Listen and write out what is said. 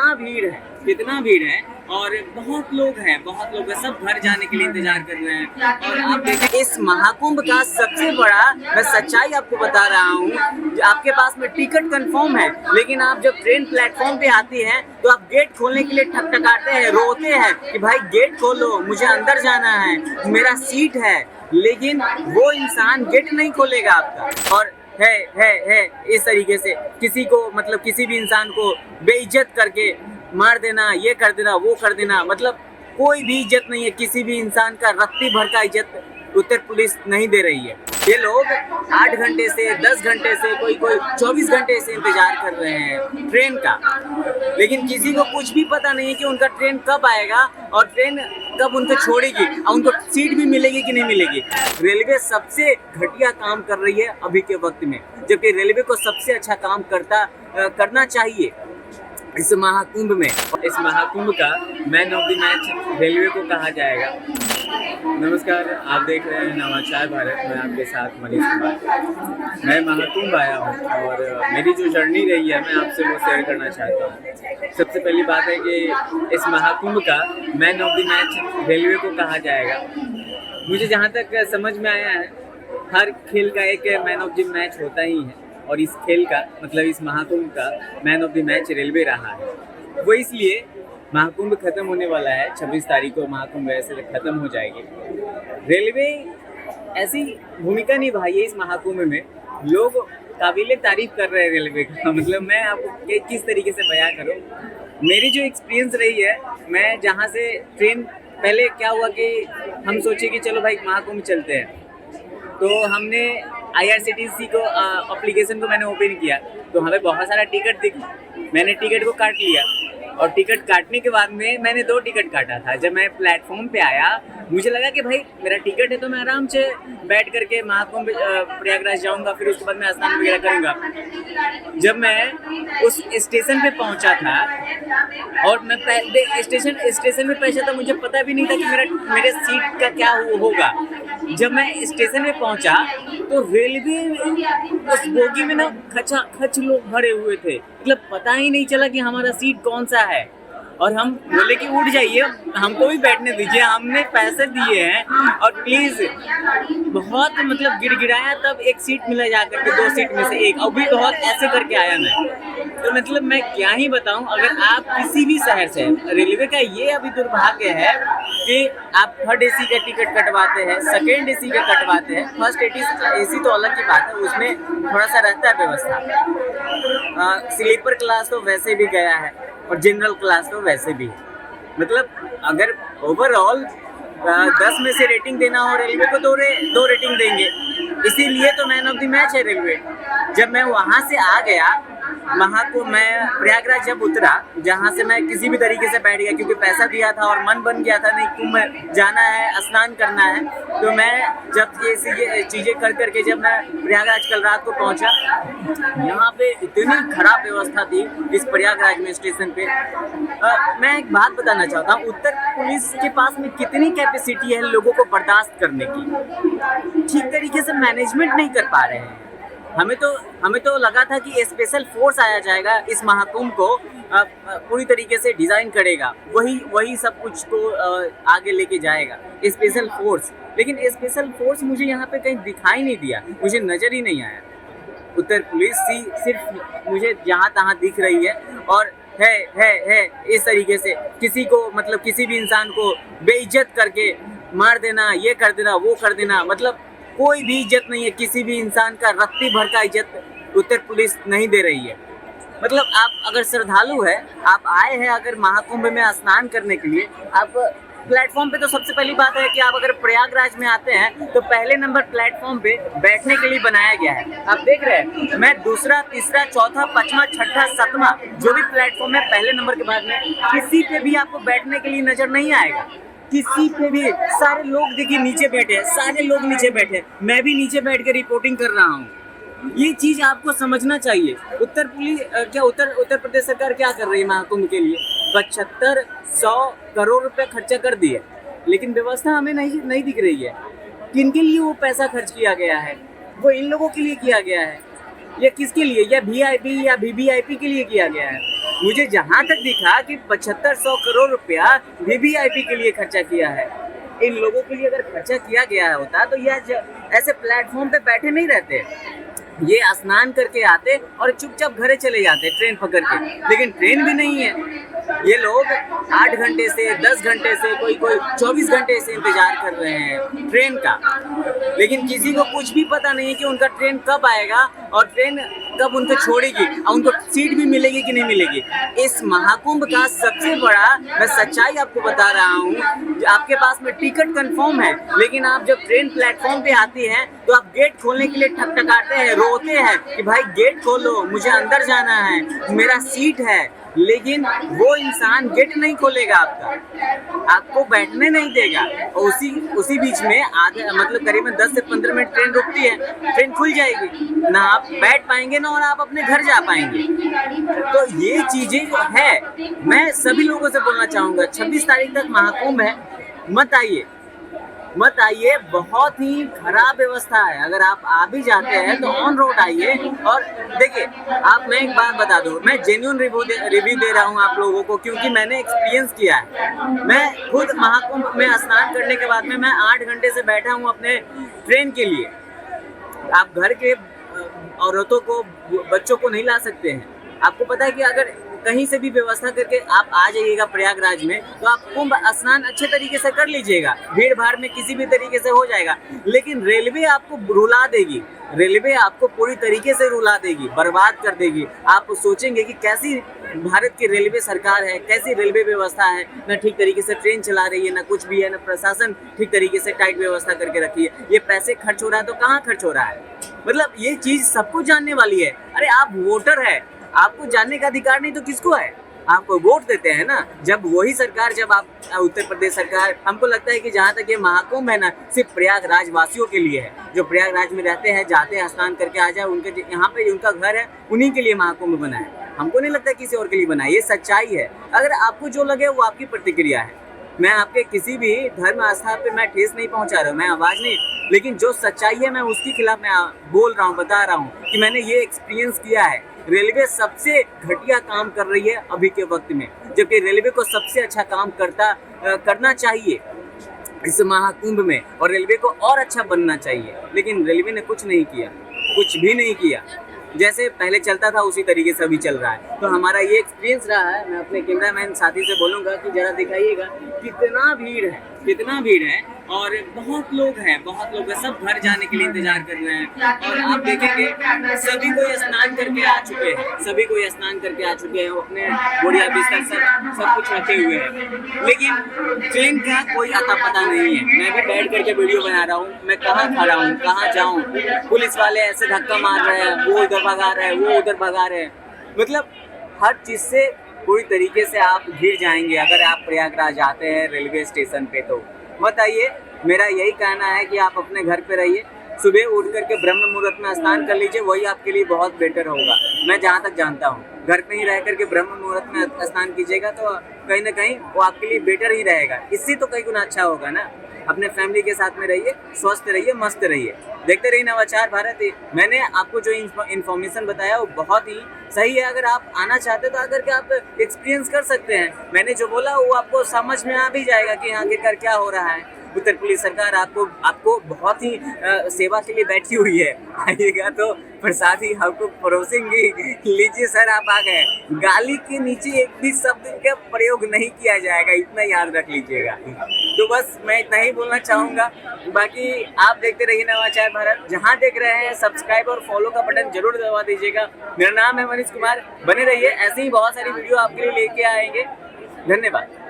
कितना भीड़ है और बहुत लोग हैं, सब घर जाने के लिए इंतजार कर रहे हैं। और आप देखें इस महाकुंभ का सबसे बड़ा, मैं सच्चाई आपको बता रहा हूँ, आपके पास में टिकट कंफर्म है, लेकिन आप जब ट्रेन प्लेटफॉर्म पे आती है तो आप गेट खोलने के लिए ठकठकाते हैं, रोते हैं कि भाई गेट खोलो, मुझे अंदर जाना है, मेरा सीट है, लेकिन वो इंसान गेट नहीं खोलेगा आपका। और है इस तरीके से किसी को, मतलब किसी भी इंसान को बेइज्जत करके मार देना, ये कर देना, वो कर देना, मतलब कोई भी इज्जत नहीं है किसी भी इंसान का, रत्ती भर का इज्जत उत्तर पुलिस नहीं दे रही है। ये लोग 8 घंटे से 10 घंटे से कोई 24 घंटे से इंतजार कर रहे हैं ट्रेन का, लेकिन किसी को कुछ भी पता नहीं है कि उनका ट्रेन कब आएगा और ट्रेन कब उनको छोड़ेगी और उनको सीट भी मिलेगी कि नहीं मिलेगी। रेलवे सबसे घटिया काम कर रही है अभी के वक्त में, जबकि रेलवे को सबसे अच्छा काम करना चाहिए इस महाकुंभ में। इस महाकुंभ का man of the match railway को कहा जाएगा। नमस्कार, आप देख रहे हैं नवाचार भारत में, आपके साथ मनीष कुमार। मैं महाकुंभ आया हूँ और मेरी जो जर्नी रही है मैं आपसे वो शेयर करना चाहता हूँ। सबसे पहली बात है कि इस महाकुंभ का man of the match railway को कहा जाएगा। मुझे जहाँ तक समझ में आया है, हर खेल का एक मैन ऑफ द मैच होता ही है, और इस खेल का मतलब इस महाकुंभ का man of the match railway रहा है। वो इसलिए महाकुंभ खत्म होने वाला है, 26 तारीख को महाकुंभ ऐसे खत्म हो जाएगी। रेलवे ऐसी भूमिका निभाई है इस महाकुंभ में, लोग काबिले तारीफ कर रहे हैं रेलवे का। मतलब मैं आपको किस तरीके से बयां करूं, मेरी जो एक्सपीरियंस रही है, मैं जहां से ट्रेन, पहले क्या हुआ कि हम सोचे कि चलो भाई महाकुंभ चलते हैं, तो हमने IRCTC को एप्लीकेशन को मैंने ओपन किया, तो हमें बहुत सारा टिकट दिखा। मैंने टिकट को काट लिया और टिकट काटने के बाद में मैंने 2 टिकट काटा था। जब मैं प्लेटफॉर्म पे आया, मुझे लगा कि भाई मेरा टिकट है तो मैं आराम से बैठ करके महाकुंभ प्रयागराज जाऊंगा, फिर उसके बाद मैं स्नान वगैरह करूंगा। जब मैं उस स्टेशन पे पहुंचा था और मैं स्टेशन में पहुंचा था, मुझे पता भी नहीं था कि मेरे सीट का क्या होगा। जब मैं स्टेशन में पहुंचा तो रेलवे उस बोगी में ना खच लोग भरे हुए थे, मतलब पता ही नहीं चला कि हमारा सीट कौन सा है। और हम बोले कि उठ जाइए, हमको भी बैठने दीजिए, हमने पैसे दिए हैं, और प्लीज बहुत मतलब गिड़गिड़ाया, तब एक सीट मिला जाकर के, 2 सीट में से एक, और भी बहुत ऐसे करके आया मैं। तो मतलब मैं क्या ही बताऊं, अगर आप किसी भी शहर से, रेलवे का ये अभी दुर्भाग्य है कि आप 3rd AC का टिकट कटवाते हैं, 2nd AC का कटवाते हैं, 1st AC तो अलग की बात है, उसमें थोड़ा सा रहता है व्यवस्था। स्लीपर क्लास तो वैसे भी गया है और जनरल क्लास तो वैसे भी है। मतलब अगर ओवरऑल 10 में से रेटिंग देना हो रेलवे को, 2 रेटिंग देंगे, इसीलिए तो मैन ऑफ द मैच है रेलवे। जब मैं वहाँ से आ गया, मैं प्रयागराज जब उतरा, जहाँ से मैं किसी भी तरीके से बैठ गया, क्योंकि पैसा दिया था और मन बन गया था नहीं कुंभ जाना है, स्नान करना है। तो मैं जब ये चीज़ें कर करके जब मैं प्रयागराज कल रात को पहुँचा, यहाँ पे इतनी खराब व्यवस्था थी इस प्रयागराज में स्टेशन पे। मैं एक बात बताना चाहता हूँ, उत्तर पुलिस के पास में कितनी कैपेसिटी है लोगों को बर्दाश्त करने की, ठीक तरीके से मैनेजमेंट नहीं कर पा रहे हैं। हमें तो लगा था कि स्पेशल फोर्स आया जाएगा, इस महाकुंभ को पूरी तरीके से डिज़ाइन करेगा, वही सब कुछ को आगे लेके जाएगा, स्पेशल फोर्स। लेकिन स्पेशल फोर्स मुझे यहाँ पे कहीं दिखाई नहीं दिया, मुझे नज़र ही नहीं आया। उत्तर पुलिस सिर्फ मुझे जहाँ तहाँ दिख रही है, और है इस तरीके से किसी को, मतलब किसी भी इंसान को बेइज्जत करके मार देना, ये कर देना, वो कर देना, मतलब कोई भी इज्जत नहीं है किसी भी इंसान का, रत्ती भर का इज्जत उत्तर पुलिस नहीं दे रही है। मतलब आप अगर श्रद्धालु है, आप आए हैं अगर महाकुंभ में स्नान करने के लिए, आप प्लेटफॉर्म पे, तो सबसे पहली बात है कि आप अगर प्रयागराज में आते हैं तो पहले नंबर प्लेटफॉर्म पे बैठने के लिए बनाया गया है। आप देख रहे हैं, मैं 2रा, 3रा, 4था, 5वां, 6ठा, 7वां जो भी प्लेटफॉर्म है, पहले नंबर के बाद में किसी पे भी आपको बैठने के लिए नजर नहीं आएगा, किसी पे भी। सारे लोग देखिए नीचे बैठे हैं, सारे लोग नीचे बैठे, मैं भी नीचे बैठ के रिपोर्टिंग कर रहा हूँ। ये चीज आपको समझना चाहिए। उत्तर प्रदेश सरकार क्या कर रही है महाकुंभ के लिए? 7500 करोड़ रुपए खर्चा कर दिए, लेकिन व्यवस्था हमें नहीं दिख रही है। किनके लिए वो पैसा खर्च किया गया है? वो इन लोगों के लिए किया गया है या किसके लिए? या VIP या VVIP के लिए किया गया है? मुझे जहाँ तक दिखा कि 7500 करोड़ रुपया वीवीआईपी के लिए खर्चा किया है। इन लोगों के लिए अगर खर्चा किया गया होता तो ये ऐसे प्लेटफॉर्म पे बैठे नहीं रहते, ये स्नान करके आते और चुपचाप घरे चले जाते ट्रेन पकड़ के। लेकिन ट्रेन भी नहीं है, ये लोग 8 घंटे से 10 घंटे से कोई 24 घंटे से इंतजार कर रहे हैं ट्रेन का। लेकिन किसी को कुछ भी पता नहीं है कि उनका ट्रेन कब आएगा और ट्रेन कब उनको छोड़ेगी और उनको सीट भी मिलेगी कि नहीं मिलेगी। इस महाकुंभ का सबसे बड़ा मैं सच्चाई आपको बता रहा हूँ, आपके पास में टिकट कंफर्म है, लेकिन आप जब ट्रेन प्लेटफॉर्म पे आती है तो आप गेट खोलने के लिए ठकठकाते हैं, रोते हैं कि भाई गेट खोलो, मुझे अंदर जाना है, मेरा सीट है। लेकिन वो इंसान गेट नहीं खोलेगा आपका, आपको बैठने नहीं देगा। और उसी बीच में आधे मतलब करीबन 10 से 15 मिनट ट्रेन रुकती है, ट्रेन खुल जाएगी, ना आप बैठ पाएंगे ना और आप अपने घर जा पाएंगे। तो ये चीजें जो है, मैं सभी लोगों से बोलना चाहूँगा 26 तारीख तक महाकुंभ है, मत आइए। बहुत ही खराब व्यवस्था है। अगर आप आ भी जाते हैं तो ऑन रोड आइए। और देखिए, मैं एक बात बता दूं, मैं जेन्युइन रिव्यू दे रहा हूं आप लोगों को, क्योंकि मैंने एक्सपीरियंस किया है। मैं खुद महाकुंभ में स्नान करने के बाद में मैं 8 घंटे से बैठा हूं अपने ट्रेन के लिए। आप घर के औरतों को, बच्चों को नहीं ला सकते हैं। आपको पता है कि अगर कहीं से भी व्यवस्था करके आप आ जाइएगा प्रयागराज में, तो आप कुंभ स्नान अच्छे तरीके से कर लीजिएगा, भीड़ भाड़ में किसी भी तरीके से हो जाएगा। लेकिन रेलवे आपको रुला देगी, रेलवे आपको पूरी तरीके से रुला देगी, बर्बाद कर देगी। आप सोचेंगे कि कैसी भारत की रेलवे सरकार है, कैसी रेलवे व्यवस्था है, न ठीक तरीके से ट्रेन चला रही है, न कुछ भी है, न प्रशासन ठीक तरीके से टाइट व्यवस्था करके रखी है। ये पैसे खर्च हो रहा है तो कहाँ खर्च हो रहा है? मतलब ये चीज सबको जानने वाली है। अरे आप वोटर है, आपको जानने का अधिकार नहीं तो किसको है? आपको वोट देते हैं ना। जब वही सरकार, जब आप उत्तर प्रदेश सरकार, हमको लगता है कि जहाँ तक ये महाकुंभ है ना, सिर्फ प्रयागराज वासियों के लिए है। जो प्रयागराज में रहते हैं, जाते हैं, स्नान करके आ जाए, उनके यहाँ पे उनका घर है, उन्हीं के लिए महाकुंभ बना है। हमको नहीं लगता किसी और के लिए बना है। ये सच्चाई है। अगर आपको जो लगे वो आपकी प्रतिक्रिया है। मैं आपके किसी भी धर्म आस्था पे मैं ठेस नहीं पहुंचा रहा हूँ, मैं आवाज़ नहीं, लेकिन जो सच्चाई है मैं उसके खिलाफ मैं बोल रहा हूँ, बता रहा हूँ कि मैंने ये एक्सपीरियंस किया है। रेलवे सबसे घटिया काम कर रही है अभी के वक्त में, जबकि रेलवे को सबसे अच्छा काम करना चाहिए इस महाकुंभ में, और रेलवे को और अच्छा बनना चाहिए। लेकिन रेलवे ने कुछ नहीं किया, कुछ भी नहीं किया। जैसे पहले चलता था उसी तरीके से अभी चल रहा है। तो हमारा ये एक्सपीरियंस रहा है। मैं अपने कैमरामैन साथी से बोलूँगा कि ज़रा दिखाइएगा कितना भीड़ है और बहुत लोग हैं, सब घर जाने के लिए इंतजार कर रहे हैं। और आप देखेंगे सभी को स्नान करके आ चुके हैं, अपने बोरिया बिस्तर सब कुछ रखे हुए हैं। लेकिन ट्रेन का कोई अता पता नहीं है। मैं भी बैठ करके वीडियो बना रहा हूँ, मैं कहाँ खड़ा हूँ, कहाँ जाऊँ। पुलिस वाले ऐसे धक्का मार रहे हैं, वो इधर भगा रहे हैं, वो उधर भगा रहे हैं। मतलब हर चीज़ से पूरी तरीके से आप घिर जाएंगे अगर आप प्रयागराज आते हैं रेलवे स्टेशन पे। तो मत आइए। मेरा यही कहना है कि आप अपने घर पे रहिए, सुबह उठ करके ब्रह्म मुहूर्त में स्नान कर लीजिए, वही आपके लिए बहुत बेटर होगा। मैं जहाँ तक जानता हूँ, घर पे ही रह करके ब्रह्म मुहूर्त में स्नान कीजिएगा तो कहीं ना कहीं वो आपके लिए बेटर ही रहेगा। इससे तो कई गुना अच्छा होगा ना। अपने फैमिली के साथ में रहिए, स्वस्थ रहिए, मस्त रहिए, देखते रहिए नवाचार भारत। मैंने आपको जो इन्फॉर्मेशन बताया वो बहुत ही सही है। अगर आप आना चाहते तो आकर के आप एक्सपीरियंस कर सकते हैं। मैंने जो बोला वो आपको समझ में आ भी जाएगा कि यहाँ के कर क्या हो रहा है। उत्तर प्रदेश सरकार आपको बहुत ही सेवा के लिए बैठी हुई है। आइएगा तो प्रसाद ही आपको परोसेंगे। लीजिए सर, आप आ गए। गाली के नीचे एक भी शब्द का प्रयोग नहीं किया जाएगा, इतना याद रख लीजिएगा। तो बस मैं इतना ही बोलना चाहूँगा। बाकी आप देखते रहिए नवाचार भारत। जहाँ देख रहे हैं सब्सक्राइब और फॉलो का बटन जरूर दबा दीजिएगा। मेरा नाम है मनीष कुमार। बने रहिए, ऐसे ही बहुत सारी वीडियो आपके लिए लेके आएंगे। धन्यवाद।